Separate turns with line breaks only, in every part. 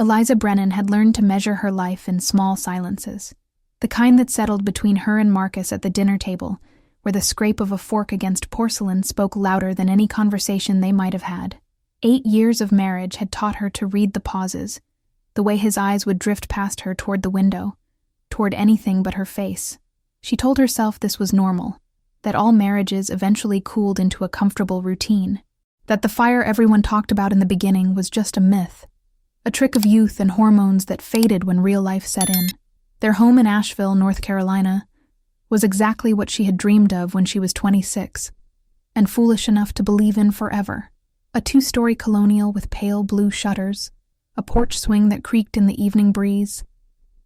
Eliza Brennan had learned to measure her life in small silences, the kind that settled between her and Marcus at the dinner table, where the scrape of a fork against porcelain spoke louder than any conversation they might have had. 8 years of marriage had taught her to read the pauses, the way his eyes would drift past her toward the window, toward anything but her face. She told herself this was normal, that all marriages eventually cooled into a comfortable routine, that the fire everyone talked about in the beginning was just a myth, a trick of youth and hormones that faded when real life set in. Their home in Asheville, North Carolina, was exactly what she had dreamed of when she was 26, and foolish enough to believe in forever. A 2-story colonial with pale blue shutters, a porch swing that creaked in the evening breeze,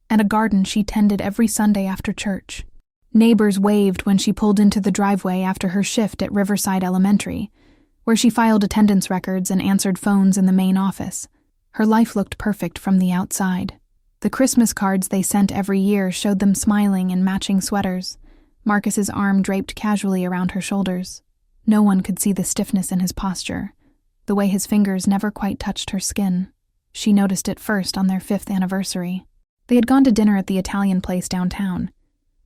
and a garden she tended every Sunday after church. Neighbors waved when she pulled into the driveway after her shift at Riverside Elementary, where she filed attendance records and answered phones in the main office. Her life looked perfect from the outside. The Christmas cards they sent every year showed them smiling in matching sweaters, Marcus's arm draped casually around her shoulders. No one could see the stiffness in his posture, the way his fingers never quite touched her skin. She noticed it first on their 5th anniversary. They had gone to dinner at the Italian place downtown,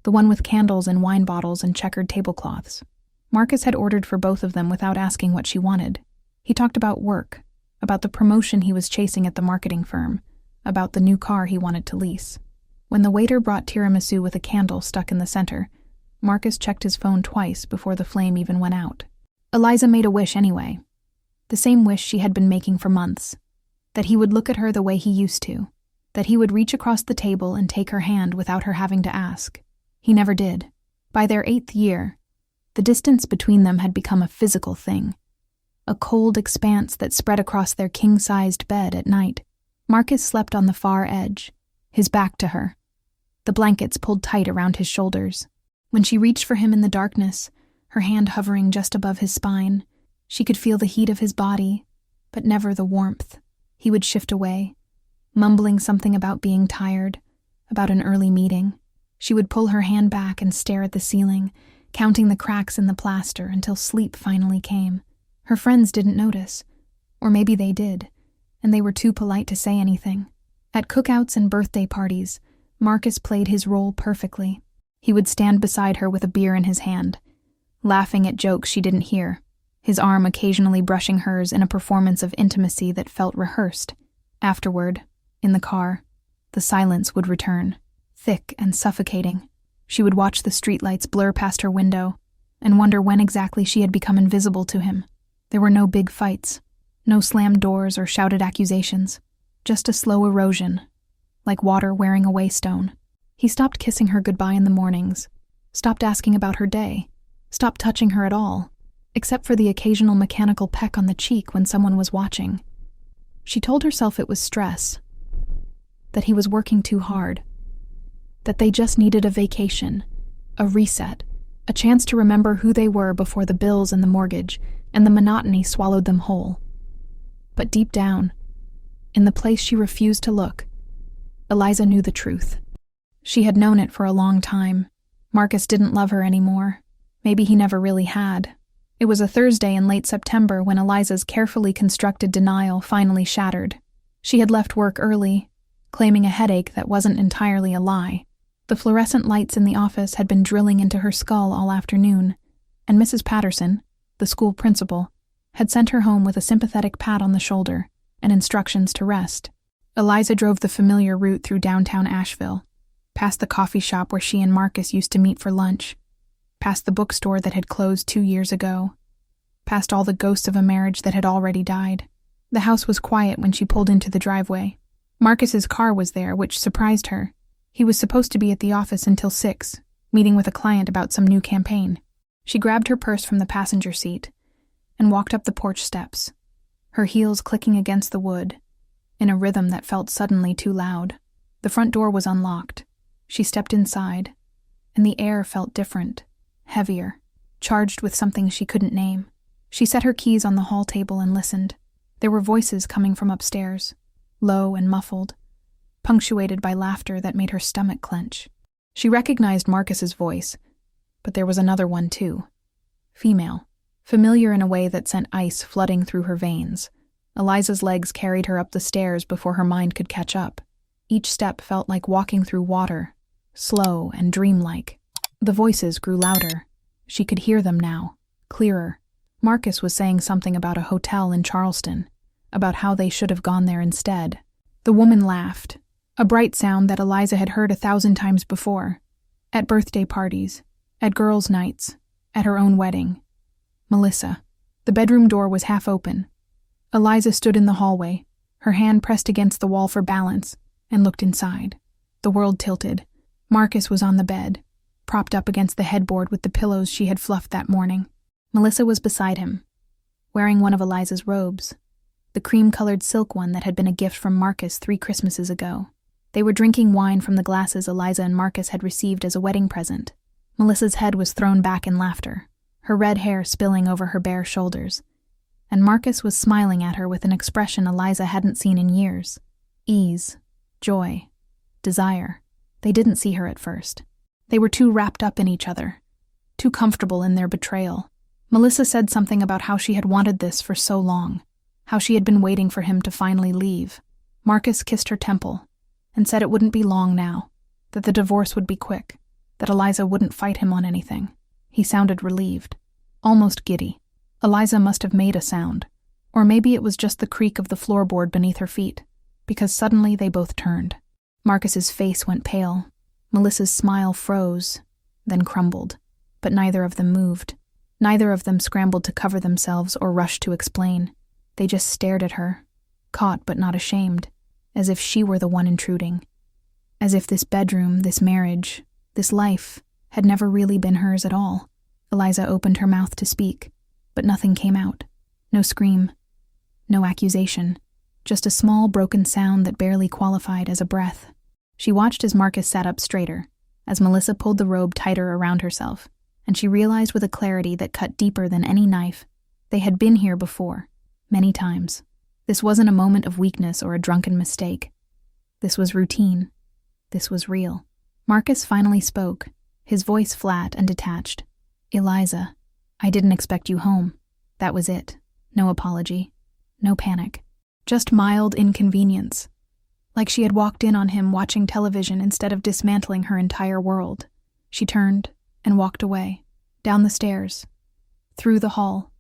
the one with candles and wine bottles and checkered tablecloths. Marcus had ordered for both of them without asking what she wanted. He talked about work, about the promotion he was chasing at the marketing firm, about the new car he wanted to lease. When the waiter brought tiramisu with a candle stuck in the center, Marcus checked his phone twice before the flame even went out. Eliza made a wish anyway, the same wish she had been making for months, that he would look at her the way he used to, that he would reach across the table and take her hand without her having to ask. He never did. By their 8th year, the distance between them had become a physical thing, a cold expanse that spread across their king-sized bed at night. Marcus slept on the far edge, his back to her, the blankets pulled tight around his shoulders. When she reached for him in the darkness, her hand hovering just above his spine, she could feel the heat of his body, but never the warmth. He would shift away, mumbling something about being tired, about an early meeting. She would pull her hand back and stare at the ceiling, counting the cracks in the plaster until sleep finally came. Her friends didn't notice, or maybe they did, and they were too polite to say anything. At cookouts and birthday parties, Marcus played his role perfectly. He would stand beside her with a beer in his hand, laughing at jokes she didn't hear, his arm occasionally brushing hers in a performance of intimacy that felt rehearsed. Afterward, in the car, the silence would return, thick and suffocating. She would watch the streetlights blur past her window and wonder when exactly she had become invisible to him. There were no big fights, no slammed doors or shouted accusations, just a slow erosion, like water wearing away stone. He stopped kissing her goodbye in the mornings, stopped asking about her day, stopped touching her at all, except for the occasional mechanical peck on the cheek when someone was watching. She told herself it was stress, that he was working too hard, that they just needed a vacation, a reset, a chance to remember who they were before the bills and the mortgage and the monotony swallowed them whole. But deep down, in the place she refused to look, Eliza knew the truth. She had known it for a long time. Marcus didn't love her anymore. Maybe he never really had. It was a Thursday in late September when Eliza's carefully constructed denial finally shattered. She had left work early, claiming a headache that wasn't entirely a lie. The fluorescent lights in the office had been drilling into her skull all afternoon, and Mrs. Patterson, the school principal, had sent her home with a sympathetic pat on the shoulder and instructions to rest. Eliza drove the familiar route through downtown Asheville, past the coffee shop where she and Marcus used to meet for lunch, past the bookstore that had closed 2 years ago, past all the ghosts of a marriage that had already died. The house was quiet when she pulled into the driveway. Marcus's car was there, which surprised her. He was supposed to be at the office until 6, meeting with a client about some new campaign. She grabbed her purse from the passenger seat and walked up the porch steps, her heels clicking against the wood, in a rhythm that felt suddenly too loud. The front door was unlocked. She stepped inside, and the air felt different, heavier, charged with something she couldn't name. She set her keys on the hall table and listened. There were voices coming from upstairs, low and muffled, punctuated by laughter that made her stomach clench. She recognized Marcus's voice, but there was another one too. Female, familiar in a way that sent ice flooding through her veins, Eliza's legs carried her up the stairs before her mind could catch up. Each step felt like walking through water, slow and dreamlike. The voices grew louder. She could hear them now, clearer. Marcus was saying something about a hotel in Charleston, about how they should have gone there instead. The woman laughed, a bright sound that Eliza had heard 1,000 times before. At birthday parties, at girls' nights, at her own wedding. Melissa. The bedroom door was half open. Eliza stood in the hallway, her hand pressed against the wall for balance, and looked inside. The world tilted. Marcus was on the bed, propped up against the headboard with the pillows she had fluffed that morning. Melissa was beside him, wearing one of Eliza's robes, the cream-colored silk one that had been a gift from Marcus 3 Christmases ago. They were drinking wine from the glasses Eliza and Marcus had received as a wedding present. Melissa's head was thrown back in laughter, her red hair spilling over her bare shoulders, and Marcus was smiling at her with an expression Eliza hadn't seen in years. Ease, joy, desire. They didn't see her at first. They were too wrapped up in each other, too comfortable in their betrayal. Melissa said something about how she had wanted this for so long, how she had been waiting for him to finally leave. Marcus kissed her temple and said it wouldn't be long now, that the divorce would be quick, that Eliza wouldn't fight him on anything. He sounded relieved, almost giddy. Eliza must have made a sound, or maybe it was just the creak of the floorboard beneath her feet, because suddenly they both turned. Marcus's face went pale. Melissa's smile froze, then crumbled, but neither of them moved. Neither of them scrambled to cover themselves or rushed to explain. They just stared at her, caught but not ashamed, as if she were the one intruding. As if this bedroom, this marriage, this life had never really been hers at all. Eliza opened her mouth to speak, but nothing came out. No scream, no accusation, just a small broken sound that barely qualified as a breath. She watched as Marcus sat up straighter, as Melissa pulled the robe tighter around herself, and she realized with a clarity that cut deeper than any knife, they had been here before, many times. This wasn't a moment of weakness or a drunken mistake. This was routine. This was real. Marcus finally spoke, his voice flat and detached. "Eliza, I didn't expect you home." That was it. No apology. No panic. Just mild inconvenience. Like she had walked in on him watching television instead of dismantling her entire world. She turned and walked away, down the stairs, through the hall,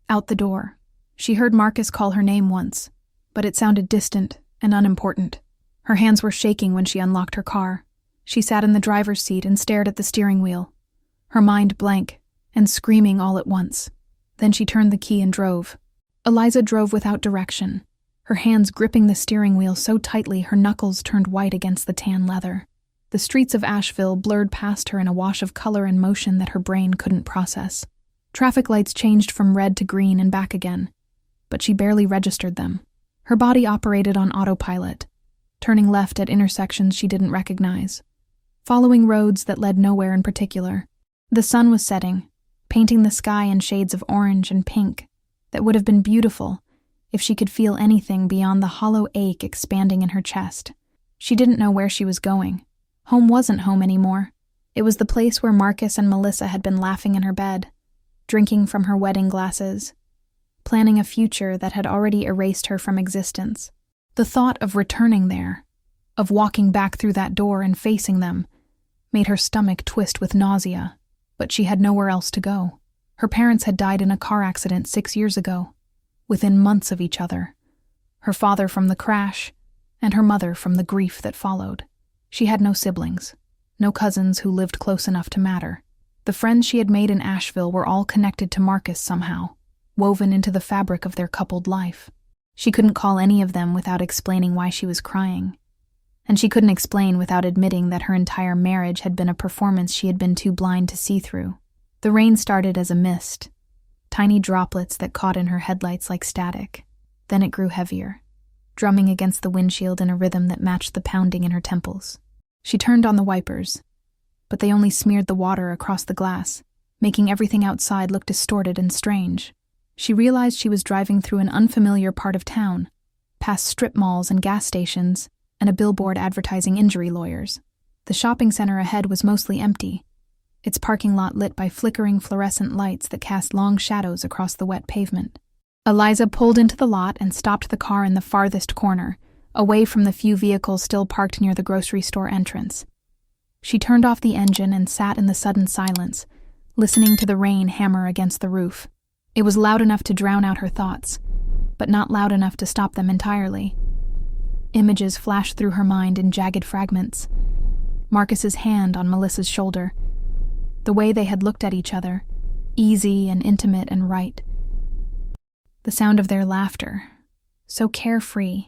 out the door. She heard Marcus call her name once, but it sounded distant and unimportant. Her hands were shaking when she unlocked her car. She sat in the driver's seat and stared at the steering wheel, her mind blank and screaming all at once. Then she turned the key and drove. Eliza drove without direction, her hands gripping the steering wheel so tightly her knuckles turned white against the tan leather. The streets of Asheville blurred past her in a wash of color and motion that her brain couldn't process. Traffic lights changed from red to green and back again, but she barely registered them. Her body operated on autopilot, turning left at intersections she didn't recognize, following roads that led nowhere in particular. The sun was setting, painting the sky in shades of orange and pink that would have been beautiful if she could feel anything beyond the hollow ache expanding in her chest. She didn't know where she was going. Home wasn't home anymore. It was the place where Marcus and Melissa had been laughing in her bed, drinking from her wedding glasses, planning a future that had already erased her from existence. The thought of returning there, of walking back through that door and facing them, made her stomach twist with nausea, but she had nowhere else to go. Her parents had died in a car accident 6 years ago, within months of each other. Her father from the crash, and her mother from the grief that followed. She had no siblings, no cousins who lived close enough to matter. The friends she had made in Asheville were all connected to Marcus somehow, woven into the fabric of their coupled life. She couldn't call any of them without explaining why she was crying. And she couldn't explain without admitting that her entire marriage had been a performance she had been too blind to see through. The rain started as a mist, tiny droplets that caught in her headlights like static. Then it grew heavier, drumming against the windshield in a rhythm that matched the pounding in her temples. She turned on the wipers, but they only smeared the water across the glass, making everything outside look distorted and strange. She realized she was driving through an unfamiliar part of town, past strip malls and gas stations, and a billboard advertising injury lawyers. The shopping center ahead was mostly empty, its parking lot lit by flickering fluorescent lights that cast long shadows across the wet pavement. Eliza pulled into the lot and stopped the car in the farthest corner, away from the few vehicles still parked near the grocery store entrance. She turned off the engine and sat in the sudden silence, listening to the rain hammer against the roof. It was loud enough to drown out her thoughts, but not loud enough to stop them entirely. Images flashed through her mind in jagged fragments. Marcus's hand on Melissa's shoulder. The way they had looked at each other, easy and intimate and right. The sound of their laughter, so carefree,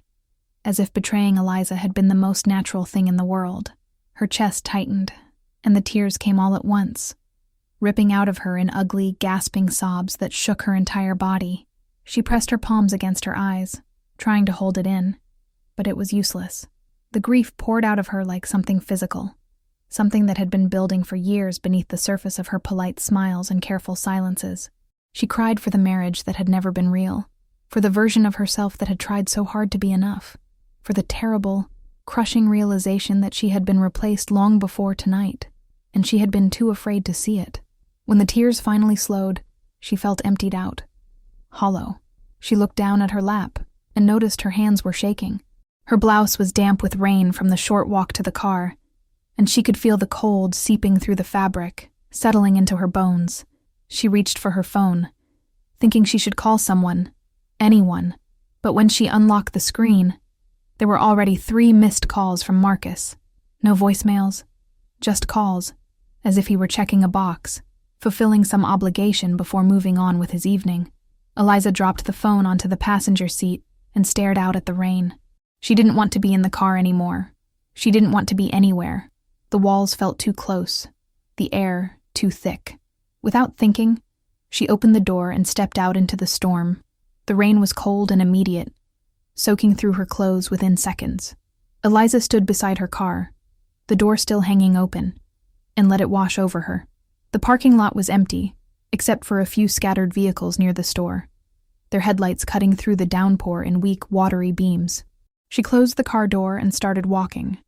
as if betraying Eliza had been the most natural thing in the world. Her chest tightened, and the tears came all at once, ripping out of her in ugly, gasping sobs that shook her entire body. She pressed her palms against her eyes, trying to hold it in, but it was useless. The grief poured out of her like something physical, something that had been building for years beneath the surface of her polite smiles and careful silences. She cried for the marriage that had never been real, for the version of herself that had tried so hard to be enough, for the terrible, crushing realization that she had been replaced long before tonight, and she had been too afraid to see it. When the tears finally slowed, she felt emptied out, hollow. She looked down at her lap and noticed her hands were shaking. Her blouse was damp with rain from the short walk to the car, and she could feel the cold seeping through the fabric, settling into her bones. She reached for her phone, thinking she should call someone, anyone, but when she unlocked the screen, there were already 3 missed calls from Marcus. No voicemails, just calls, as if he were checking a box, fulfilling some obligation before moving on with his evening. Eliza dropped the phone onto the passenger seat and stared out at the rain. She didn't want to be in the car anymore. She didn't want to be anywhere. The walls felt too close, the air too thick. Without thinking, she opened the door and stepped out into the storm. The rain was cold and immediate, soaking through her clothes within seconds. Eliza stood beside her car, the door still hanging open, and let it wash over her. The parking lot was empty, except for a few scattered vehicles near the store, their headlights cutting through the downpour in weak, watery beams. She closed the car door and started walking,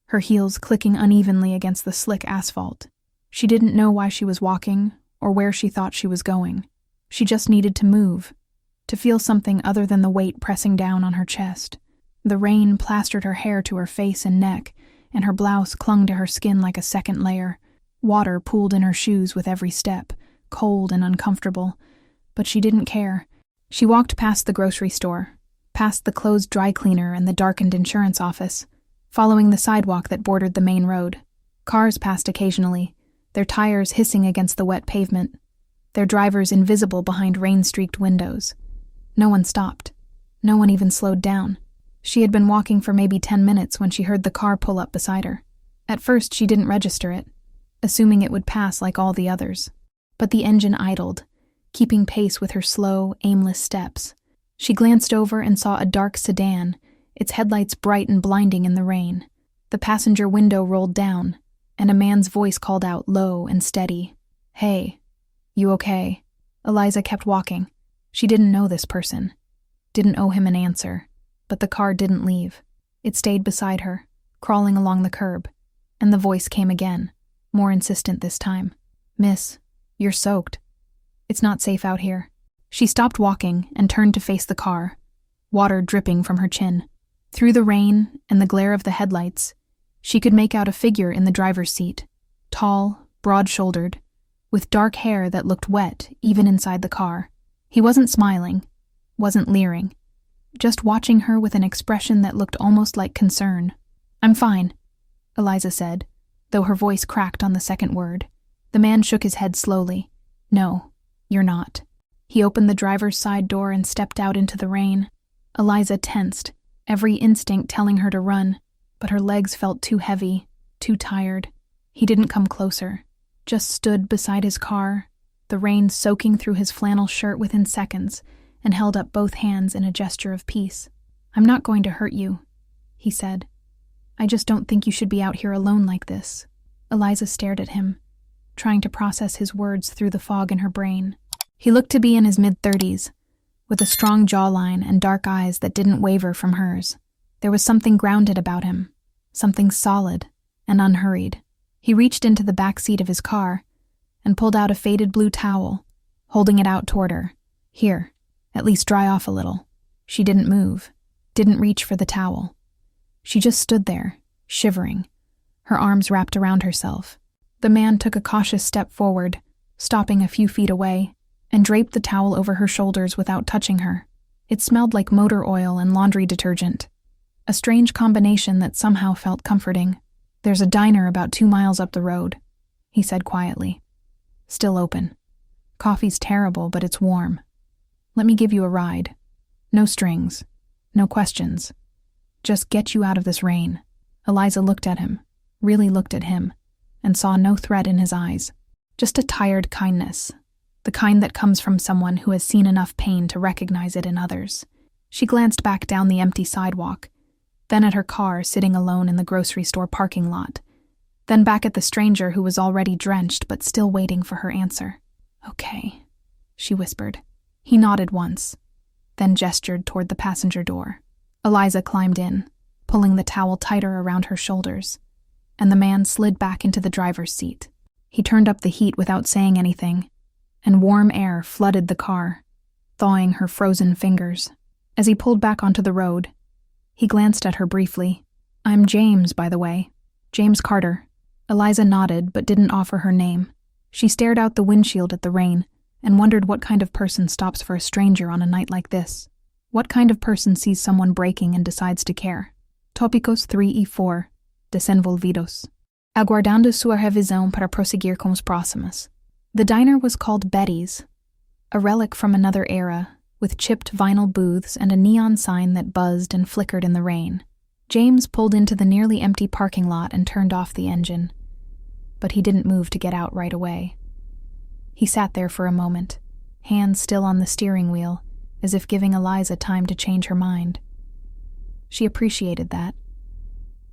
her heels clicking unevenly against the slick asphalt. She didn't know why she was walking or where she thought she was going. She just needed to move, to feel something other than the weight pressing down on her chest. The rain plastered her hair to her face and neck, and her blouse clung to her skin like a second layer. Water pooled in her shoes with every step, cold and uncomfortable, but she didn't care. She walked past the grocery store, past the closed dry cleaner and the darkened insurance office, following the sidewalk that bordered the main road. Cars passed occasionally, their tires hissing against the wet pavement, their drivers invisible behind rain-streaked windows. No one stopped. No one even slowed down. She had been walking for maybe 10 minutes when she heard the car pull up beside her. At first, she didn't register it, assuming it would pass like all the others. But the engine idled, keeping pace with her slow, aimless steps. She glanced over and saw a dark sedan, its headlights bright and blinding in the rain. The passenger window rolled down, and a man's voice called out low and steady. "Hey, you okay?" Eliza kept walking. She didn't know this person, didn't owe him an answer, but the car didn't leave. It stayed beside her, crawling along the curb, and the voice came again, more insistent this time. "Miss, you're soaked. It's not safe out here." She stopped walking and turned to face the car, water dripping from her chin. Through the rain and the glare of the headlights, she could make out a figure in the driver's seat, tall, broad-shouldered, with dark hair that looked wet even inside the car. He wasn't smiling, wasn't leering, just watching her with an expression that looked almost like concern. "I'm fine," Eliza said, though her voice cracked on the second word. The man shook his head slowly. "No, you're not." He opened the driver's side door and stepped out into the rain. Eliza tensed, every instinct telling her to run, but her legs felt too heavy, too tired. He didn't come closer, just stood beside his car, the rain soaking through his flannel shirt within seconds, and held up both hands in a gesture of peace. "I'm not going to hurt you," he said. "I just don't think you should be out here alone like this." Eliza stared at him, trying to process his words through the fog in her brain. He looked to be in his mid-30s, with a strong jawline and dark eyes that didn't waver from hers. There was something grounded about him, something solid and unhurried. He reached into the back seat of his car and pulled out a faded blue towel, holding it out toward her. "Here, At least dry off a little. She didn't move, didn't reach for the towel. She just stood there, shivering, her arms wrapped around herself. The man took a cautious step forward, stopping a few feet away, and draped the towel over her shoulders without touching her. It smelled like motor oil and laundry detergent, a strange combination that somehow felt comforting. "There's a diner about 2 miles up the road," he said quietly. "Still open. Coffee's terrible, but it's warm. Let me give you a ride. No strings, no questions. Just get you out of this rain." Eliza looked at him, really looked at him, and saw no threat in his eyes. Just a tired kindness, the kind that comes from someone who has seen enough pain to recognize it in others. She glanced back down the empty sidewalk, then at her car sitting alone in the grocery store parking lot, then back at the stranger who was already drenched but still waiting for her answer. "Okay," she whispered. He nodded once, then gestured toward the passenger door. Eliza climbed in, pulling the towel tighter around her shoulders, and the man slid back into the driver's seat. He turned up the heat without saying anything, and warm air flooded the car, thawing her frozen fingers. As he pulled back onto the road, he glanced at her briefly. "I'm James, by the way. James Carter." Eliza nodded but didn't offer her name. She stared out the windshield at the rain and wondered what kind of person stops for a stranger on a night like this. What kind of person sees someone breaking and decides to care? Tópicos 3 e 4. Desenvolvidos. Aguardando sua revisão para prosseguir com os próximos. The diner was called Betty's, a relic from another era, with chipped vinyl booths and a neon sign that buzzed and flickered in the rain. James pulled into the nearly empty parking lot and turned off the engine, but he didn't move to get out right away. He sat there for a moment, hands still on the steering wheel, as if giving Eliza time to change her mind. She appreciated that.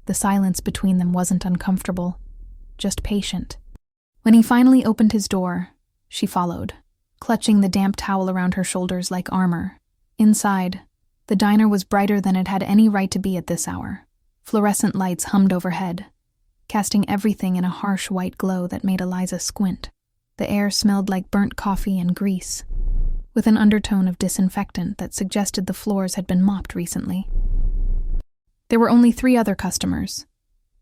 The silence between them wasn't uncomfortable, just patient. When he finally opened his door, she followed, clutching the damp towel around her shoulders like armor. Inside, the diner was brighter than it had any right to be at this hour. Fluorescent lights hummed overhead, casting everything in a harsh white glow that made Eliza squint. The air smelled like burnt coffee and grease, with an undertone of disinfectant that suggested the floors had been mopped recently. There were only 3 other customers: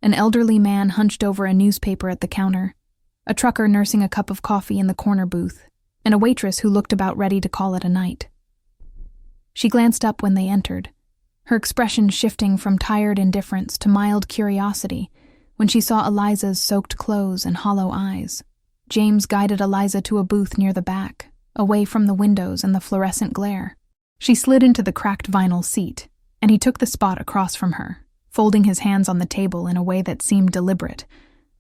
an elderly man hunched over a newspaper at the counter, a trucker nursing a cup of coffee in the corner booth, and a waitress who looked about ready to call it a night. She glanced up when they entered, her expression shifting from tired indifference to mild curiosity when she saw Eliza's soaked clothes and hollow eyes. James guided Eliza to a booth near the back, away from the windows and the fluorescent glare. She slid into the cracked vinyl seat, and he took the spot across from her, folding his hands on the table in a way that seemed deliberate,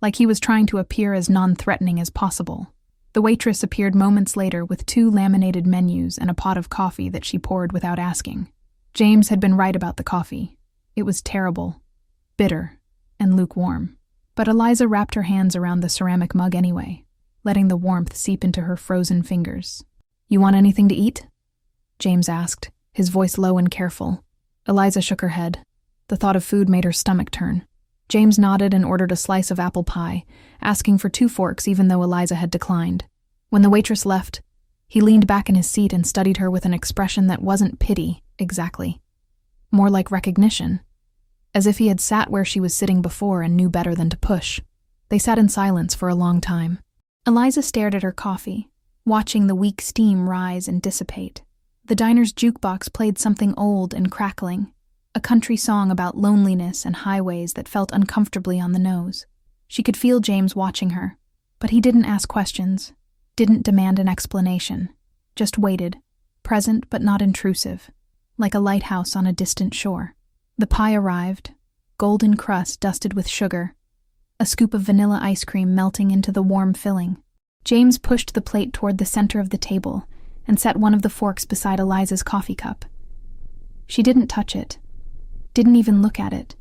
like he was trying to appear as non-threatening as possible. The waitress appeared moments later with 2 laminated menus and a pot of coffee that she poured without asking. James had been right about the coffee. It was terrible, bitter, and lukewarm. But Eliza wrapped her hands around the ceramic mug anyway, letting the warmth seep into her frozen fingers. "You want anything to eat?" James asked, his voice low and careful. Eliza shook her head. The thought of food made her stomach turn. James nodded and ordered a slice of apple pie, asking for 2 forks even though Eliza had declined. When the waitress left, he leaned back in his seat and studied her with an expression that wasn't pity, exactly. More like recognition, as if he had sat where she was sitting before and knew better than to push. They sat in silence for a long time. Eliza stared at her coffee, watching the weak steam rise and dissipate. The diner's jukebox played something old and crackling, a country song about loneliness and highways that felt uncomfortably on the nose. She could feel James watching her, but he didn't ask questions, didn't demand an explanation, just waited, present but not intrusive, like a lighthouse on a distant shore. The pie arrived, golden crust dusted with sugar, a scoop of vanilla ice cream melting into the warm filling. James pushed the plate toward the center of the table and set one of the forks beside Eliza's coffee cup. She didn't touch it, didn't even look at it.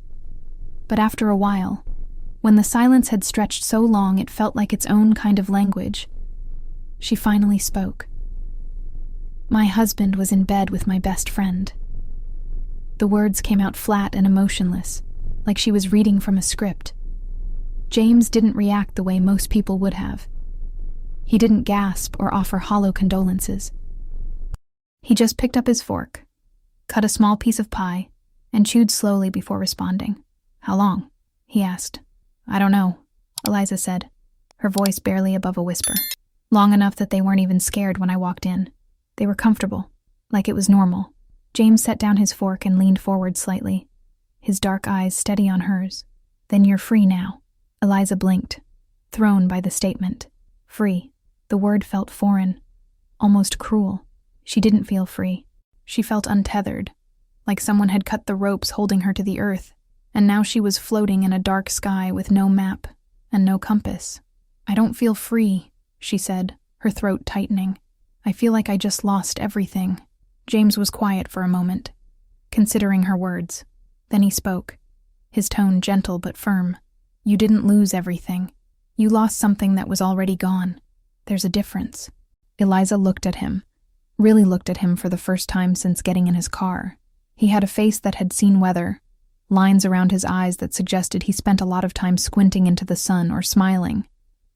But after a while, when the silence had stretched so long it felt like its own kind of language, she finally spoke. "My husband was in bed with my best friend." The words came out flat and emotionless, like she was reading from a script. James didn't react the way most people would have. He didn't gasp or offer hollow condolences. He just picked up his fork, cut a small piece of pie, and chewed slowly before responding. "How long?" he asked. "I don't know," Eliza said, her voice barely above a whisper. "Long enough that they weren't even scared when I walked in. They were comfortable, like it was normal." James set down his fork and leaned forward slightly, his dark eyes steady on hers. "Then you're free now." Eliza blinked, thrown by the statement. Free. The word felt foreign, almost cruel. She didn't feel free. She felt untethered, like someone had cut the ropes holding her to the earth, and now she was floating in a dark sky with no map and no compass. "I don't feel free," she said, her throat tightening. "I feel like I just lost everything." James was quiet for a moment, considering her words. Then he spoke, his tone gentle but firm. "You didn't lose everything. You lost something that was already gone. There's a difference." Eliza looked at him, really looked at him for the first time since getting in his car. He had a face that had seen weather, lines around his eyes that suggested he spent a lot of time squinting into the sun or smiling,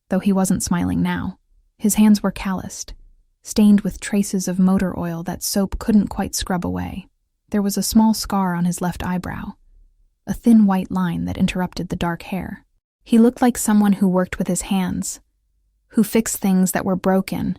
though he wasn't smiling now. His hands were calloused, stained with traces of motor oil that soap couldn't quite scrub away. There was a small scar on his left eyebrow, a thin white line that interrupted the dark hair. He looked like someone who worked with his hands, who fixed things that were broken,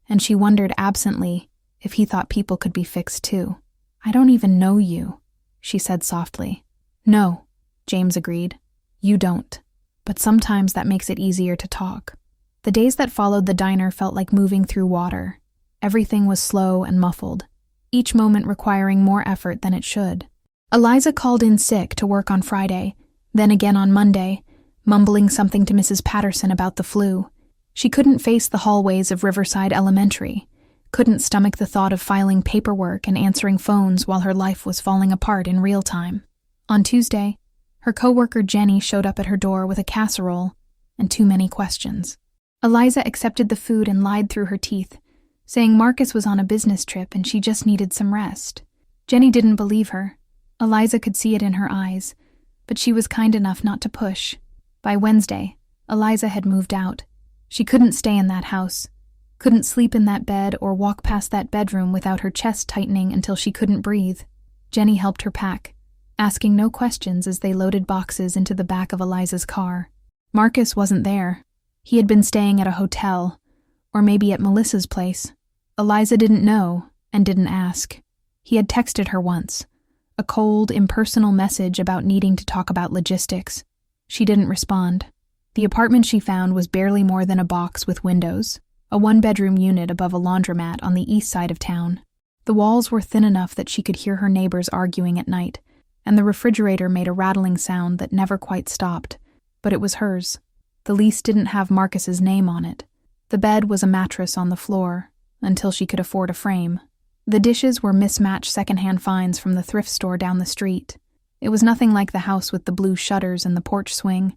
and she wondered absently if he thought people could be fixed too. "I don't even know you," she said softly. "No," James agreed. "You don't. But sometimes that makes it easier to talk." The days that followed the diner felt like moving through water. Everything was slow and muffled, each moment requiring more effort than it should. Eliza called in sick to work on Friday, then again on Monday, mumbling something to Mrs. Patterson about the flu. She couldn't face the hallways of Riverside Elementary, couldn't stomach the thought of filing paperwork and answering phones while her life was falling apart in real time. On Tuesday, her coworker Jenny showed up at her door with a casserole and too many questions. Eliza accepted the food and lied through her teeth, saying Marcus was on a business trip and she just needed some rest. Jenny didn't believe her. Eliza could see it in her eyes, but she was kind enough not to push. By Wednesday, Eliza had moved out. She couldn't stay in that house, couldn't sleep in that bed or walk past that bedroom without her chest tightening until she couldn't breathe. Jenny helped her pack, asking no questions as they loaded boxes into the back of Eliza's car. Marcus wasn't there. He had been staying at a hotel, or maybe at Melissa's place. Eliza didn't know and didn't ask. He had texted her once, a cold, impersonal message about needing to talk about logistics. She didn't respond. The apartment she found was barely more than a box with windows, a one-bedroom unit above a laundromat on the east side of town. The walls were thin enough that she could hear her neighbors arguing at night, and the refrigerator made a rattling sound that never quite stopped, but it was hers. The lease didn't have Marcus's name on it. The bed was a mattress on the floor, until she could afford a frame. The dishes were mismatched secondhand finds from the thrift store down the street. It was nothing like the house with the blue shutters and the porch swing,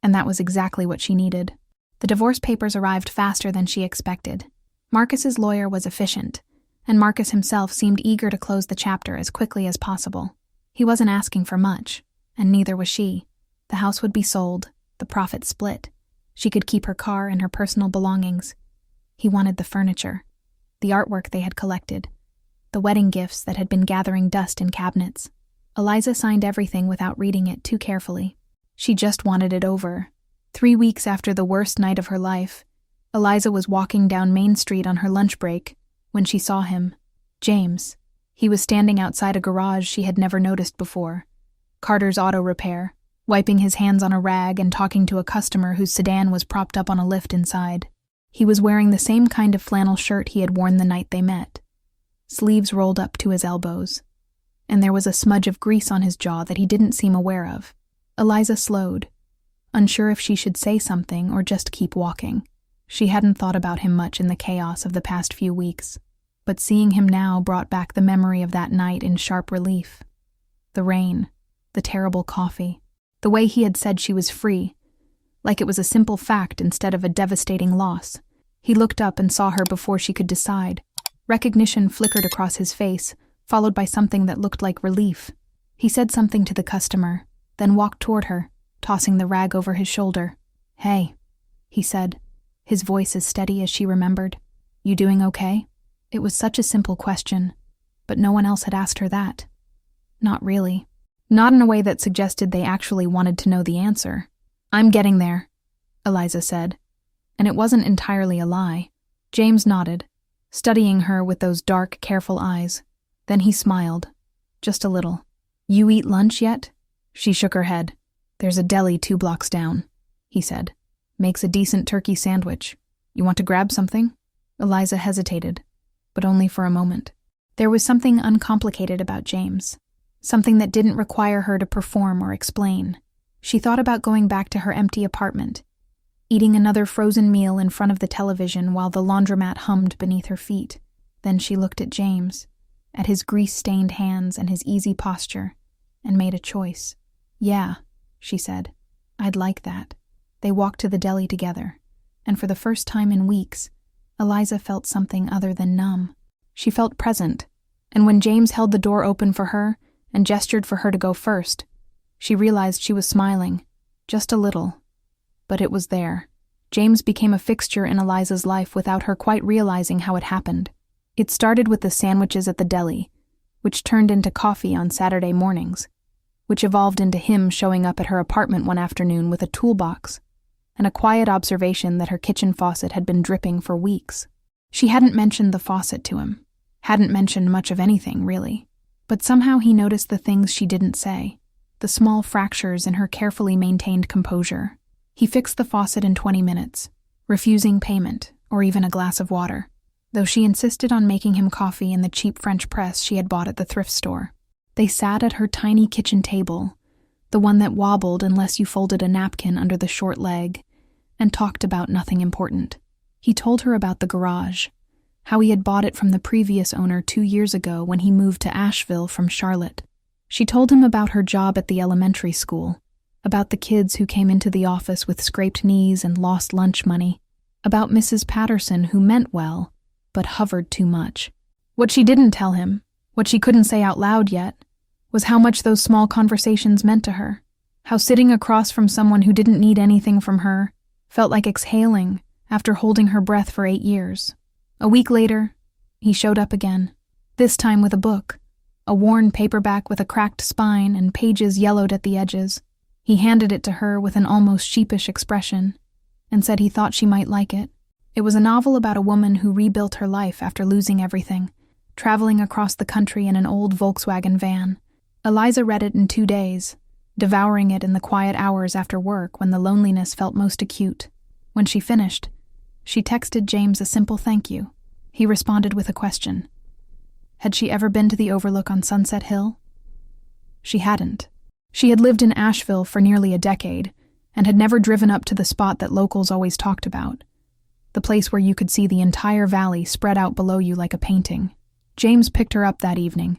and that was exactly what she needed. The divorce papers arrived faster than she expected. Marcus's lawyer was efficient, and Marcus himself seemed eager to close the chapter as quickly as possible. He wasn't asking for much, and neither was she. The house would be sold, the profit split. She could keep her car and her personal belongings. He wanted the furniture, the artwork they had collected, the wedding gifts that had been gathering dust in cabinets. Eliza signed everything without reading it too carefully. She just wanted it over. 3 weeks after the worst night of her life, Eliza was walking down Main Street on her lunch break when she saw him. James. He was standing outside a garage she had never noticed before. Carter's Auto Repair, wiping his hands on a rag and talking to a customer whose sedan was propped up on a lift inside. He was wearing the same kind of flannel shirt he had worn the night they met, sleeves rolled up to his elbows, and there was a smudge of grease on his jaw that he didn't seem aware of. Eliza slowed, unsure if she should say something or just keep walking. She hadn't thought about him much in the chaos of the past few weeks, but seeing him now brought back the memory of that night in sharp relief. The rain, the terrible coffee, the way he had said she was free, like it was a simple fact instead of a devastating loss. He looked up and saw her before she could decide. Recognition flickered across his face, followed by something that looked like relief. He said something to the customer, then walked toward her, tossing the rag over his shoulder. "Hey," he said, his voice as steady as she remembered. "You doing okay?" It was such a simple question, but no one else had asked her that. Not really. Not in a way that suggested they actually wanted to know the answer. "I'm getting there," Eliza said, and it wasn't entirely a lie. James nodded, studying her with those dark, careful eyes. Then he smiled, just a little. "You eat lunch yet?" She shook her head. "There's a deli 2 blocks down," he said. "Makes a decent turkey sandwich. You want to grab something?" Eliza hesitated, but only for a moment. There was something uncomplicated about James, something that didn't require her to perform or explain. She thought about going back to her empty apartment, eating another frozen meal in front of the television while the laundromat hummed beneath her feet. Then she looked at James, at his grease-stained hands and his easy posture, and made a choice. "Yeah," she said, "I'd like that." They walked to the deli together, and for the first time in weeks, Eliza felt something other than numb. She felt present, and when James held the door open for her and gestured for her to go first, she realized she was smiling, just a little. But it was there. James became a fixture in Eliza's life without her quite realizing how it happened. It started with the sandwiches at the deli, which turned into coffee on Saturday mornings, which evolved into him showing up at her apartment one afternoon with a toolbox and a quiet observation that her kitchen faucet had been dripping for weeks. She hadn't mentioned the faucet to him, hadn't mentioned much of anything, really. But somehow he noticed the things she didn't say, the small fractures in her carefully maintained composure. He fixed the faucet in 20 minutes, refusing payment or even a glass of water, though she insisted on making him coffee in the cheap French press she had bought at the thrift store. They sat at her tiny kitchen table, the one that wobbled unless you folded a napkin under the short leg, and talked about nothing important. He told her about the garage, how he had bought it from the previous owner 2 years ago when he moved to Asheville from Charlotte. She told him about her job at the elementary school, about the kids who came into the office with scraped knees and lost lunch money, about Mrs. Patterson who meant well, but hovered too much. What she didn't tell him, what she couldn't say out loud yet, was how much those small conversations meant to her, how sitting across from someone who didn't need anything from her felt like exhaling after holding her breath for 8 years. A week later, he showed up again, this time with a book, a worn paperback with a cracked spine and pages yellowed at the edges. He handed it to her with an almost sheepish expression and said he thought she might like it. It was a novel about a woman who rebuilt her life after losing everything, traveling across the country in an old Volkswagen van. Eliza read it in 2 days, devouring it in the quiet hours after work when the loneliness felt most acute. When she finished, she texted James a simple thank you. He responded with a question. Had she ever been to the overlook on Sunset Hill? She hadn't. She had lived in Asheville for nearly a decade and had never driven up to the spot that locals always talked about, the place where you could see the entire valley spread out below you like a painting. James picked her up that evening,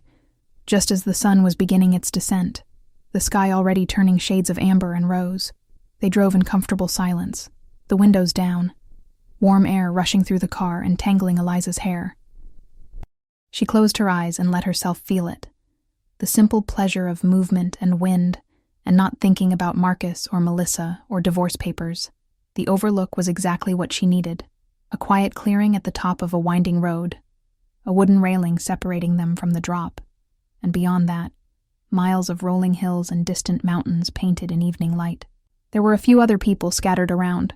just as the sun was beginning its descent, the sky already turning shades of amber and rose. They drove in comfortable silence, the windows down, warm air rushing through the car and tangling Eliza's hair. She closed her eyes and let herself feel it, the simple pleasure of movement and wind, and not thinking about Marcus or Melissa or divorce papers. The overlook was exactly what she needed, a quiet clearing at the top of a winding road, a wooden railing separating them from the drop, and beyond that, miles of rolling hills and distant mountains painted in evening light. There were a few other people scattered around,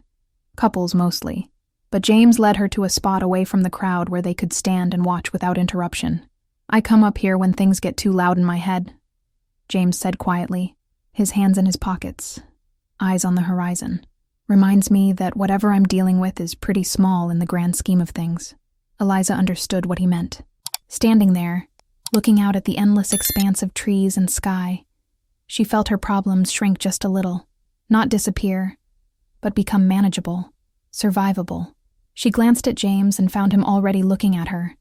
couples mostly, but James led her to a spot away from the crowd where they could stand and watch without interruption. "I come up here when things get too loud in my head," James said quietly, his hands in his pockets, eyes on the horizon. "Reminds me that whatever I'm dealing with is pretty small in the grand scheme of things." Eliza understood what he meant. Standing there, looking out at the endless expanse of trees and sky, she felt her problems shrink just a little, not disappear, but become manageable, survivable. She glanced at James and found him already looking at her,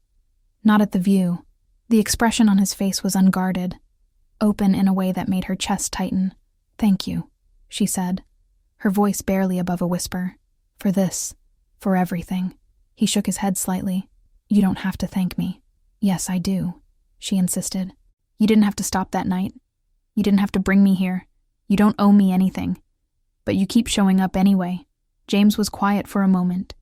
not at the view. The expression on his face was unguarded, open in a way that made her chest tighten. "Thank you," she said, her voice barely above a whisper. "For this, for everything." He shook his head slightly. "You don't have to thank me." "Yes, I do," she insisted. "You didn't have to stop that night. You didn't have to bring me here. You don't owe me anything. But you keep showing up anyway." James was quiet for a moment,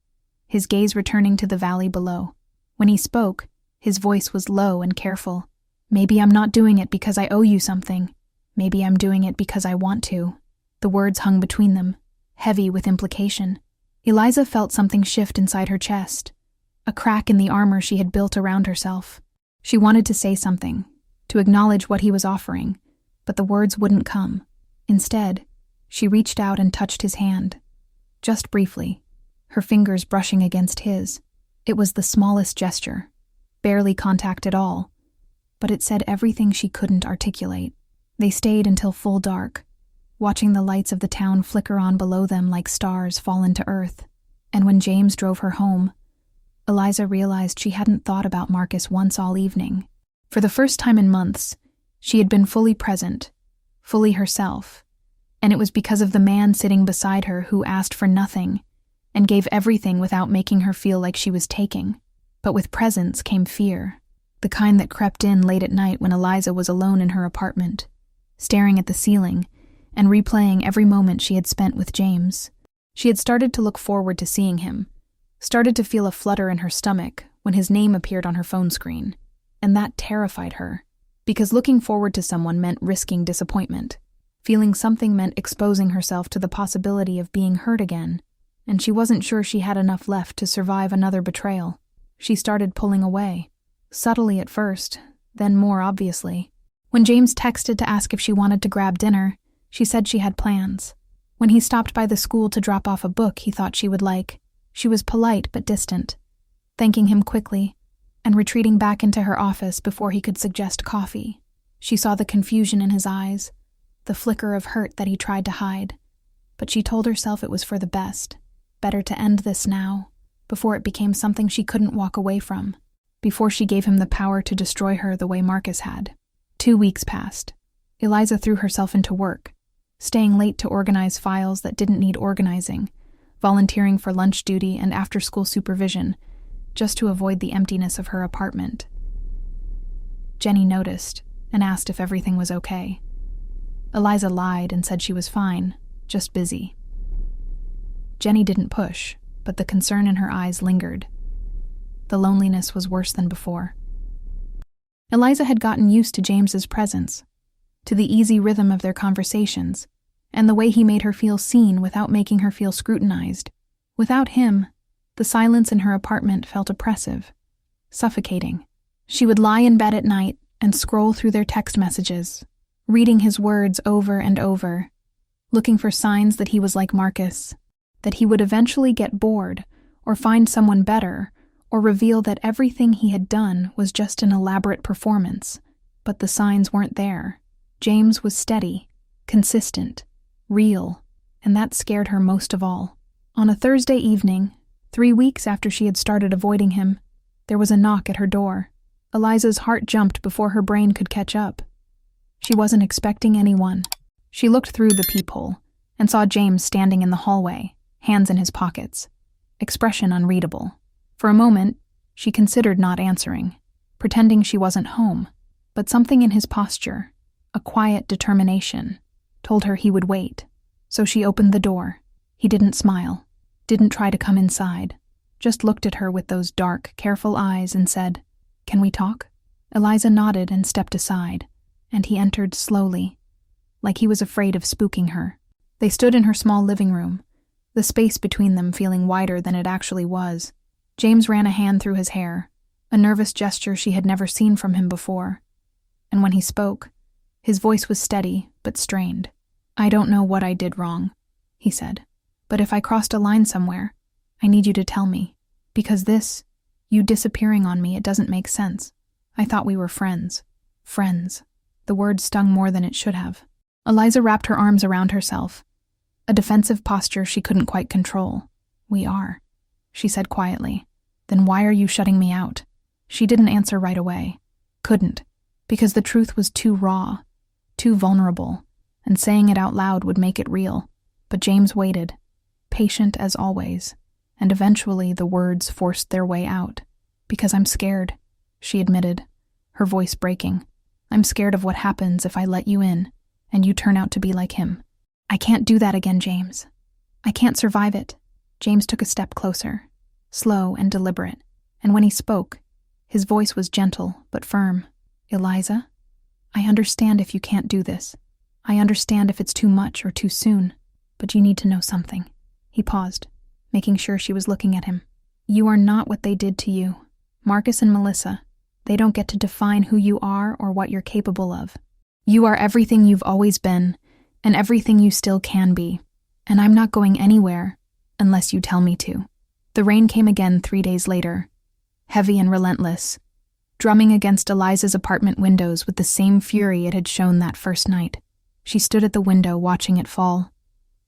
his gaze returning to the valley below. When he spoke, his voice was low and careful. Maybe I'm not doing it because I owe you something. Maybe I'm doing it because I want to. The words hung between them, heavy with implication. Eliza felt something shift inside her chest, a crack in the armor she had built around herself. She wanted to say something, to acknowledge what he was offering, but the words wouldn't come. Instead, she reached out and touched his hand. Just briefly, her fingers brushing against his. It was the smallest gesture, barely contact at all, but it said everything she couldn't articulate. They stayed until full dark, watching the lights of the town flicker on below them like stars fallen to earth. And when James drove her home, Eliza realized she hadn't thought about Marcus once all evening. For the first time in months, she had been fully present, fully herself, and it was because of the man sitting beside her who asked for nothing and gave everything without making her feel like she was taking. But with presence came fear, the kind that crept in late at night when Eliza was alone in her apartment, staring at the ceiling and replaying every moment she had spent with James. She had started to look forward to seeing him, started to feel a flutter in her stomach when his name appeared on her phone screen, and that terrified her, because looking forward to someone meant risking disappointment. Feeling something meant exposing herself to the possibility of being hurt again, and she wasn't sure she had enough left to survive another betrayal. She started pulling away, subtly at first, then more obviously. When James texted to ask if she wanted to grab dinner, she said she had plans. When he stopped by the school to drop off a book he thought she would like, she was polite but distant, thanking him quickly and retreating back into her office before he could suggest coffee. She saw the confusion in his eyes, the flicker of hurt that he tried to hide, but she told herself it was for the best. Better to end this now, before it became something she couldn't walk away from, before she gave him the power to destroy her the way Marcus had. 2 weeks passed. Eliza threw herself into work, staying late to organize files that didn't need organizing, volunteering for lunch duty and after-school supervision, just to avoid the emptiness of her apartment. Jenny noticed and asked if everything was okay. Eliza lied and said she was fine, just busy. Jenny didn't push, but the concern in her eyes lingered. The loneliness was worse than before. Eliza had gotten used to James's presence, to the easy rhythm of their conversations, and the way he made her feel seen without making her feel scrutinized. Without him, the silence in her apartment felt oppressive, suffocating. She would lie in bed at night and scroll through their text messages, reading his words over and over, looking for signs that he was like Marcus, that he would eventually get bored or find someone better or reveal that everything he had done was just an elaborate performance. But the signs weren't there. James was steady, consistent, real, and that scared her most of all. On a Thursday evening, 3 weeks after she had started avoiding him, there was a knock at her door. Eliza's heart jumped before her brain could catch up. She wasn't expecting anyone. She looked through the peephole and saw James standing in the hallway, hands in his pockets, expression unreadable. For a moment, she considered not answering, pretending she wasn't home, but something in his posture, a quiet determination, told her he would wait. So she opened the door. He didn't smile, didn't try to come inside, just looked at her with those dark, careful eyes and said, "Can we talk?" Eliza nodded and stepped aside, and he entered slowly, like he was afraid of spooking her. They stood in her small living room, the space between them feeling wider than it actually was. James ran a hand through his hair, a nervous gesture she had never seen from him before. And when he spoke, his voice was steady but strained. "I don't know what I did wrong," he said, "but if I crossed a line somewhere, I need you to tell me, because you disappearing on me, it doesn't make sense. I thought we were friends." Friends. The word stung more than it should have. Eliza wrapped her arms around herself, a defensive posture she couldn't quite control. "We are," she said quietly. "Then why are you shutting me out?" She didn't answer right away. Couldn't, because the truth was too raw, too vulnerable, and saying it out loud would make it real. But James waited, patient as always, and eventually the words forced their way out. "Because I'm scared," she admitted, her voice breaking. "I'm scared of what happens if I let you in, and you turn out to be like him. I can't do that again, James. I can't survive it." James took a step closer, slow and deliberate, and when he spoke, His voice was gentle but firm. "Eliza, I understand if you can't do this. I understand if it's too much or too soon. But you need to know something." He paused, making sure she was looking at him. "You are not what they did to you. Marcus and Melissa, they don't get to define who you are or what you're capable of. You are everything you've always been, and everything you still can be. And I'm not going anywhere unless you tell me to." The rain came again 3 days later, heavy and relentless, drumming against Eliza's apartment windows with the same fury it had shown that first night. She stood at the window watching it fall,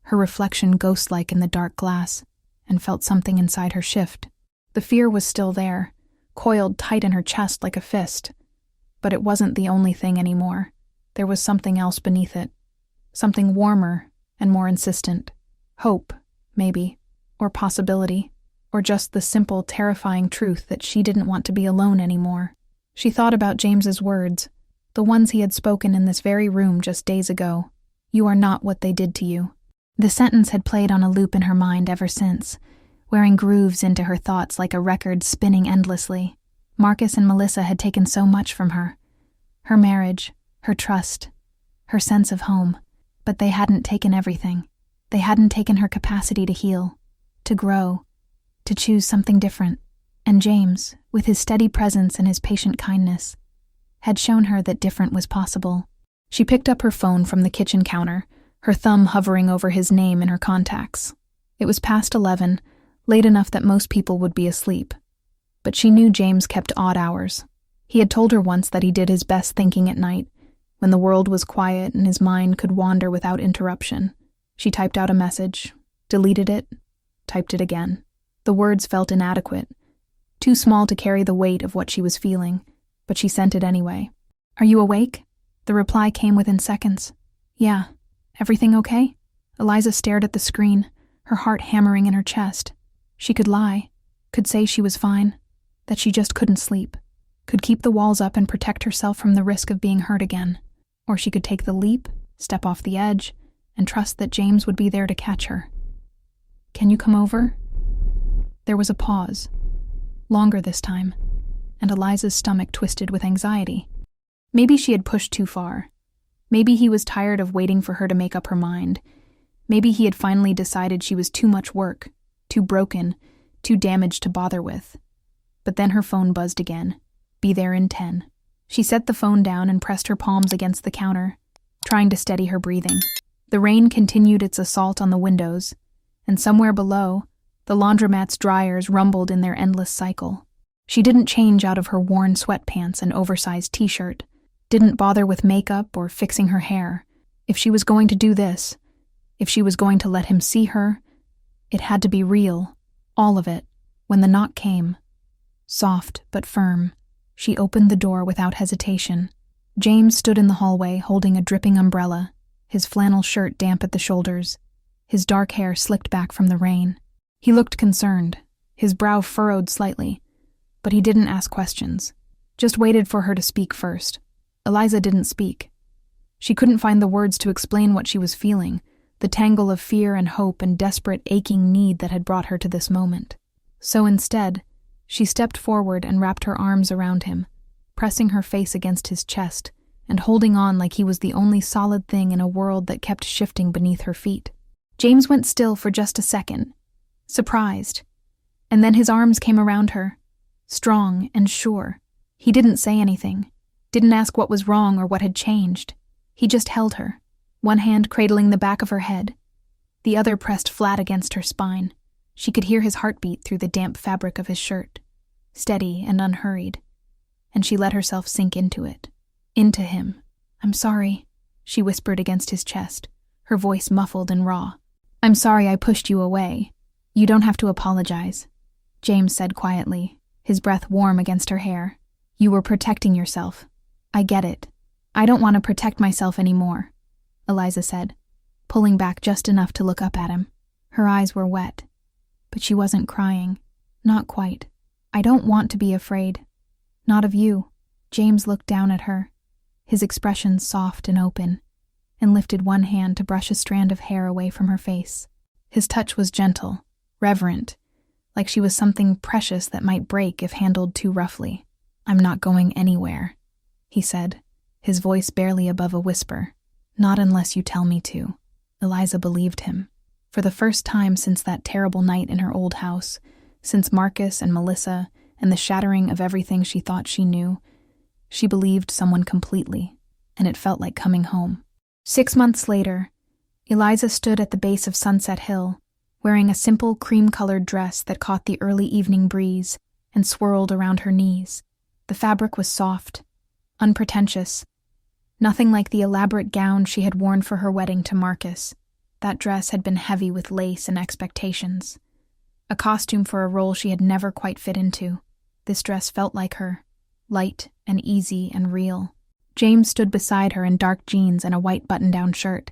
her reflection ghost-like in the dark glass, and felt something inside her shift. The fear was still there, coiled tight in her chest like a fist. But it wasn't the only thing anymore. There was something else beneath it. Something warmer and more insistent. Hope, maybe, or possibility, or just the simple, terrifying truth that she didn't want to be alone anymore. She thought about James's words, the ones he had spoken in this very room just days ago. "You are not what they did to you." The sentence had played on a loop in her mind ever since, wearing grooves into her thoughts like a record spinning endlessly. Marcus and Melissa had taken so much from her. Her marriage, her trust, her sense of home. But they hadn't taken everything. They hadn't taken her capacity to heal, to grow, to choose something different. And James, with his steady presence and his patient kindness, had shown her that different was possible. She picked up her phone from the kitchen counter, her thumb hovering over his name in her contacts. It was past 11, late enough that most people would be asleep. But she knew James kept odd hours. He had told her once that he did his best thinking at night, when the world was quiet and his mind could wander without interruption. She typed out a message, deleted it, typed it again. The words felt inadequate, too small to carry the weight of what she was feeling, but she sent it anyway. "Are you awake?" The reply came within seconds. "Yeah. Everything okay?" Eliza stared at the screen, her heart hammering in her chest. She could lie, could say she was fine, that she just couldn't sleep, could keep the walls up and protect herself from the risk of being hurt again. Or she could take the leap, step off the edge, and trust that James would be there to catch her. "Can you come over?" There was a pause, longer this time, and Eliza's stomach twisted with anxiety. Maybe she had pushed too far. Maybe he was tired of waiting for her to make up her mind. Maybe he had finally decided she was too much work, too broken, too damaged to bother with. But then her phone buzzed again. Be there in 10. She set the phone down and pressed her palms against the counter, trying to steady her breathing. The rain continued its assault on the windows, and somewhere below, the laundromat's dryers rumbled in their endless cycle. She didn't change out of her worn sweatpants and oversized t-shirt, didn't bother with makeup or fixing her hair. If she was going to do this, if she was going to let him see her, it had to be real, all of it. When the knock came, soft but firm, she opened the door without hesitation. James stood in the hallway holding a dripping umbrella, his flannel shirt damp at the shoulders, his dark hair slicked back from the rain. He looked concerned, his brow furrowed slightly, but he didn't ask questions, just waited for her to speak first. Eliza didn't speak. She couldn't find the words to explain what she was feeling, the tangle of fear and hope and desperate aching need that had brought her to this moment. So instead, she stepped forward and wrapped her arms around him, pressing her face against his chest and holding on like he was the only solid thing in a world that kept shifting beneath her feet. James went still for just a second, surprised, and then his arms came around her, strong and sure. He didn't say anything, didn't ask what was wrong or what had changed. He just held her, one hand cradling the back of her head, the other pressed flat against her spine. She could hear his heartbeat through the damp fabric of his shirt, steady and unhurried, and she let herself sink into it, into him. "I'm sorry," she whispered against his chest, her voice muffled and raw. "I'm sorry I pushed you away. You don't have to apologize," James said quietly, his breath warm against her hair. "You were protecting yourself. I get it. I don't want to protect myself anymore," Eliza said, pulling back just enough to look up at him. Her eyes were wet, but she wasn't crying. Not quite. "I don't want to be afraid. Not of you." James looked down at her, his expression soft and open, and lifted one hand to brush a strand of hair away from her face. His touch was gentle, reverent, like she was something precious that might break if handled too roughly. "I'm not going anywhere," he said, his voice barely above a whisper. "Not unless you tell me to." Eliza believed him. For the first time since that terrible night in her old house, since Marcus and Melissa and the shattering of everything she thought she knew, she believed someone completely, and it felt like coming home. 6 months later, Eliza stood at the base of Sunset Hill, wearing a simple cream-colored dress that caught the early evening breeze and swirled around her knees. The fabric was soft, unpretentious, nothing like the elaborate gown she had worn for her wedding to Marcus. That dress had been heavy with lace and expectations, a costume for a role she had never quite fit into. This dress felt like her, light and easy and real. James stood beside her in dark jeans and a white button-down shirt.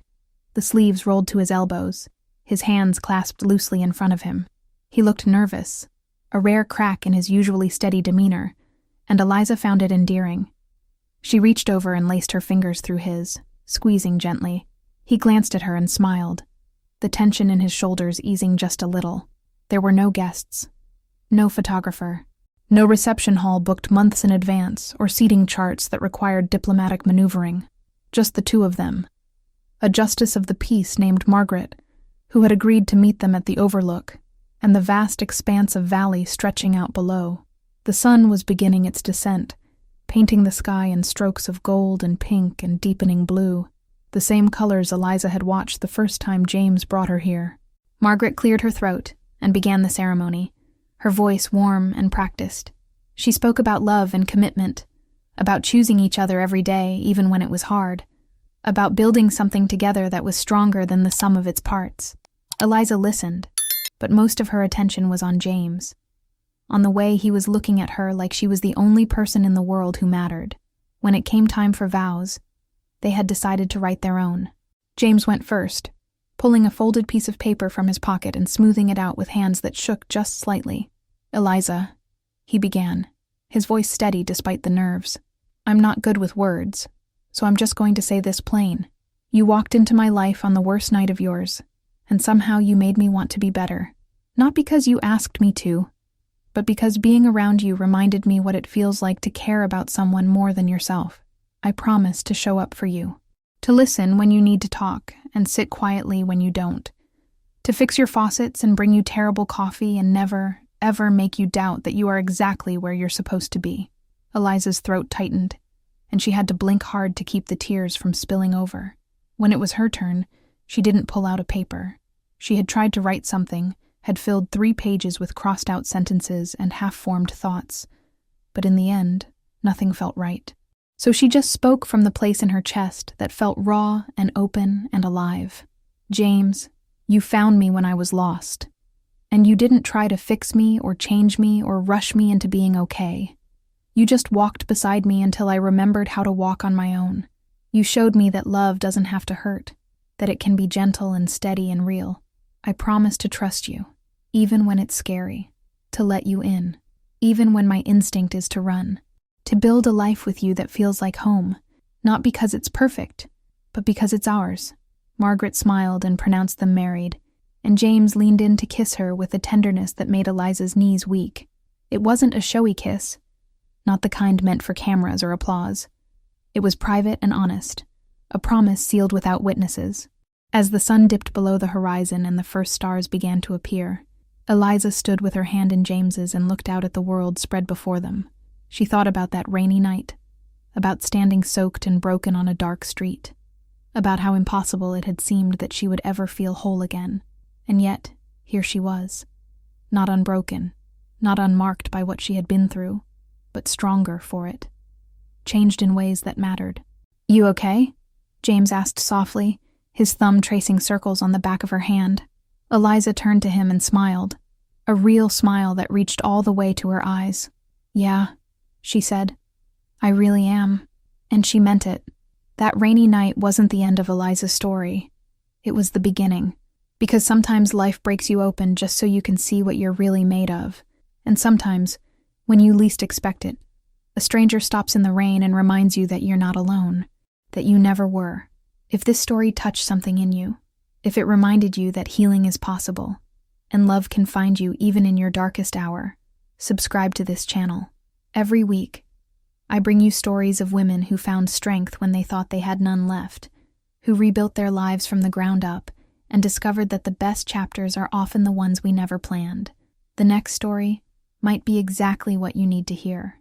The sleeves rolled to his elbows, his hands clasped loosely in front of him. He looked nervous, a rare crack in his usually steady demeanor, and Eliza found it endearing. She reached over and laced her fingers through his, squeezing gently. He glanced at her and smiled, the tension in his shoulders easing just a little. There were no guests, no photographer, no reception hall booked months in advance or seating charts that required diplomatic maneuvering. Just the two of them. A justice of the peace named Margaret, who had agreed to meet them at the Overlook, and the vast expanse of valley stretching out below. The sun was beginning its descent, painting the sky in strokes of gold and pink and deepening blue, the same colors Eliza had watched the first time James brought her here. Margaret cleared her throat and began the ceremony, her voice warm and practiced. She spoke about love and commitment, about choosing each other every day, even when it was hard, about building something together that was stronger than the sum of its parts. Eliza listened, but most of her attention was on James, on the way he was looking at her like she was the only person in the world who mattered. When it came time for vows, they had decided to write their own. James went first, pulling a folded piece of paper from his pocket and smoothing it out with hands that shook just slightly. "Eliza," he began, his voice steady despite the nerves. "I'm not good with words, so I'm just going to say this plain. You walked into my life on the worst night of yours, and somehow you made me want to be better. Not because you asked me to, but because being around you reminded me what it feels like to care about someone more than yourself. I promise to show up for you, to listen when you need to talk and sit quietly when you don't, to fix your faucets and bring you terrible coffee and never, ever make you doubt that you are exactly where you're supposed to be." Eliza's throat tightened, and she had to blink hard to keep the tears from spilling over. When it was her turn, she didn't pull out a paper. She had tried to write something, had filled 3 pages with crossed-out sentences and half-formed thoughts, but in the end, nothing felt right. So she just spoke from the place in her chest that felt raw and open and alive. "James, you found me when I was lost, and you didn't try to fix me or change me or rush me into being okay. You just walked beside me until I remembered how to walk on my own. You showed me that love doesn't have to hurt, that it can be gentle and steady and real. I promise to trust you, even when it's scary, to let you in, even when my instinct is to run, to build a life with you that feels like home, not because it's perfect, but because it's ours." Margaret smiled and pronounced them married, and James leaned in to kiss her with a tenderness that made Eliza's knees weak. It wasn't a showy kiss, not the kind meant for cameras or applause. It was private and honest, a promise sealed without witnesses. As the sun dipped below the horizon and the first stars began to appear, Eliza stood with her hand in James's and looked out at the world spread before them. She thought about that rainy night, about standing soaked and broken on a dark street, about how impossible it had seemed that she would ever feel whole again. And yet, here she was, not unbroken, not unmarked by what she had been through, but stronger for it, changed in ways that mattered. "You okay?" James asked softly, his thumb tracing circles on the back of her hand. Eliza turned to him and smiled, a real smile that reached all the way to her eyes. "Yeah," she said. "I really am." And she meant it. That rainy night wasn't the end of Eliza's story. It was the beginning. Because sometimes life breaks you open just so you can see what you're really made of. And sometimes, when you least expect it, a stranger stops in the rain and reminds you that you're not alone, that you never were. If this story touched something in you, if it reminded you that healing is possible, and love can find you even in your darkest hour, subscribe to this channel. Every week, I bring you stories of women who found strength when they thought they had none left, who rebuilt their lives from the ground up and discovered that the best chapters are often the ones we never planned. The next story might be exactly what you need to hear.